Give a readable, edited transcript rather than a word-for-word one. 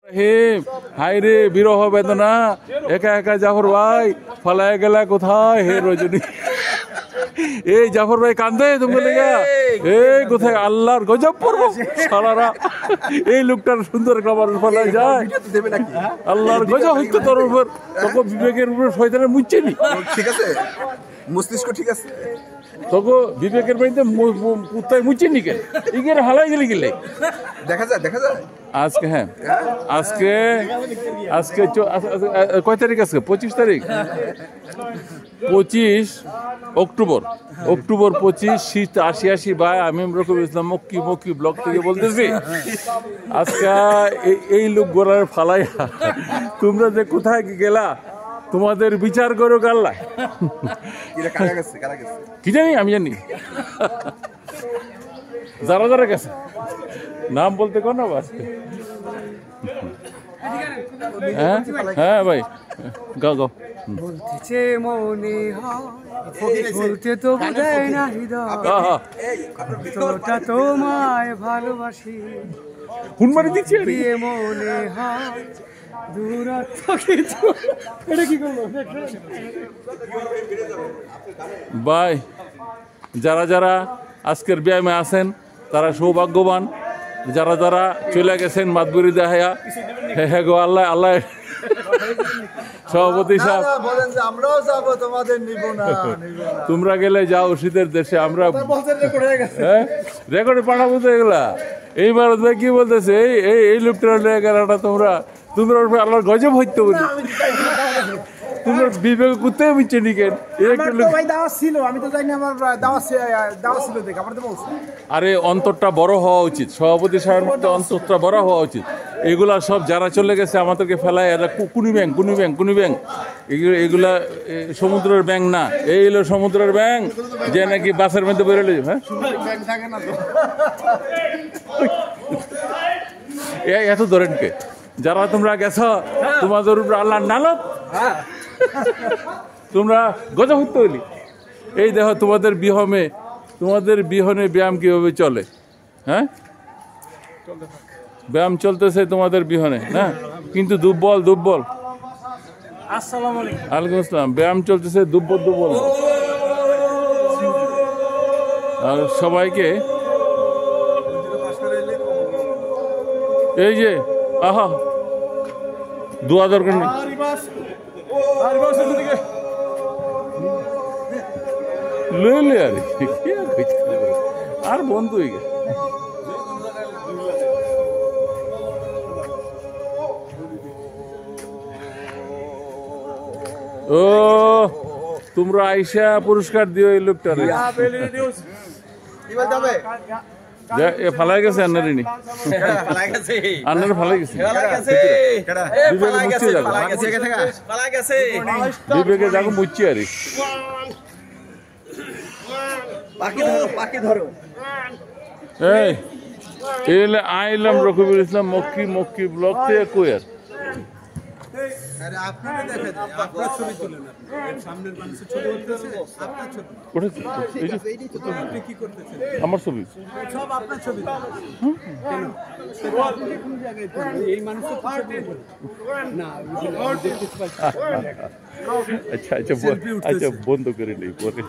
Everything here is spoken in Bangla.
রহিম, হায় রে বিরহ বেদনা, একা একা জাফর ভাই ফালায় গেলা কোথায় হে রজনী। এই জাফর ভাই কান্দে তুমি লেগা, এই কোথায় আল্লাহর গজব পড়বো সারারা। এই লোকটার সুন্দর খাবার ফলায় যায়, আল্লাহর গজব হইতো তোর উপর, তোকে বিবেকের উপর শয়তানের মুচ্ছে নি। ঠিক আছে, মস্তিষ্ক ঠিক আছে, তোকে বিবেকের বাড়িতে কুত্তায় মুচ্ছে নি কেন, ইগের হালাই গেলে গেলে দেখা যায় দেখা যায়। আজকে হ্যাঁ, আজকে আজকে কয় তারিখ? আজকে 25 তারিখ, 25 অক্টোবর, অক্টোবর 25, শীত 80 ভাই। আমি রকিবুল ইসলাম মক্কি ব্লক থেকে বলতেছি। আজকে এই লোক গোড়ার ফালাইয়া তোমরা যে কোথায় গেলা, তোমাদের বিচার করো আল্লাহ। কি জানি, আমি জানি যারা যারা গেছে নাম বলতে কর না বাস। হ্যাঁ হ্যাঁ ভাই, গাও গাও। বলতেছে মনে হয়, বলতে তো বোঝায় না হৃদয়, তোটা তোমায় ভালোবাসি, হুনমারি দিচ্ছি দিয়ে মনে হয় দূরত্ব কিছু। এটা কি করবো ভাই? যারা যারা আজকের ব্যায়ামে আছেন তারা সৌভাগ্যবান, যারা যারা চলে গেছেন মাতবুরি দেখাইয়া, হে গো আল্লাহ আল্লাহ। সভাপতি সাহেব বলেন যে আমরাও যাবো, তোমাদের নিব না। তোমরা গেলে যাও শীতের দেশে, আমরা হ্যাঁ রেকর্ডে পাঠাবো তো এগুলা। এইবার কি বলতেছে, এই লোকটার গেলাটা তোমরা তোমরা আল্লাহর গজব হইতে বলি, তোমরা বিবেক করতে মিচ্ছে নিকেন। আরে অন্তরটা বড় হওয়া উচিত, সভাপতি সাহেবের মধ্যে অন্তরটা বড় হওয়া উচিত। এগুলা সব যারা চলে গেছে আমাদেরকে ফেলায়, এরা কুনি ব্যাং, এগুলা সমুদ্রের ব্যাং না, এই হলো সমুদ্রের ব্যাং যে নাকি বাসের মধ্যে বেরোলে। হ্যাঁ এত ধরেন কে? যারা তোমরা গেছ তোমাদের উপর আল্লাহ নালত, তোমরা গজব হইতে হইলি। এই দেখো তোমাদের বিহনে ব্যায়াম কিভাবে চলে। হ্যাঁ ব্যায়াম চলতেছে তোমাদের বিহনে, হ্যাঁ কিন্তু দুর্বল। আসসালামু আলাইকুম। ওয়ালাইকুম আসসালাম। ব্যায়াম চলতেছে দুর্বল। আর সবাইকে এই যে আহা দোয়া দরকার নেই, লইলে আর বন্ধু হয়ে গেছে। ও তোমরা আইসা পুরস্কার দিও এই লোকটার। ফালাই গেছে আন্নারিনি, আন্নার ফালাই গেছে, বিবেকে যাকে মুচ্ছি আর আইলাম রকিবুল ইসলাম মক্কি ব্লক থেকে কই আর আমার ছবি আচ্ছা বন্ধ করে নেই পরে।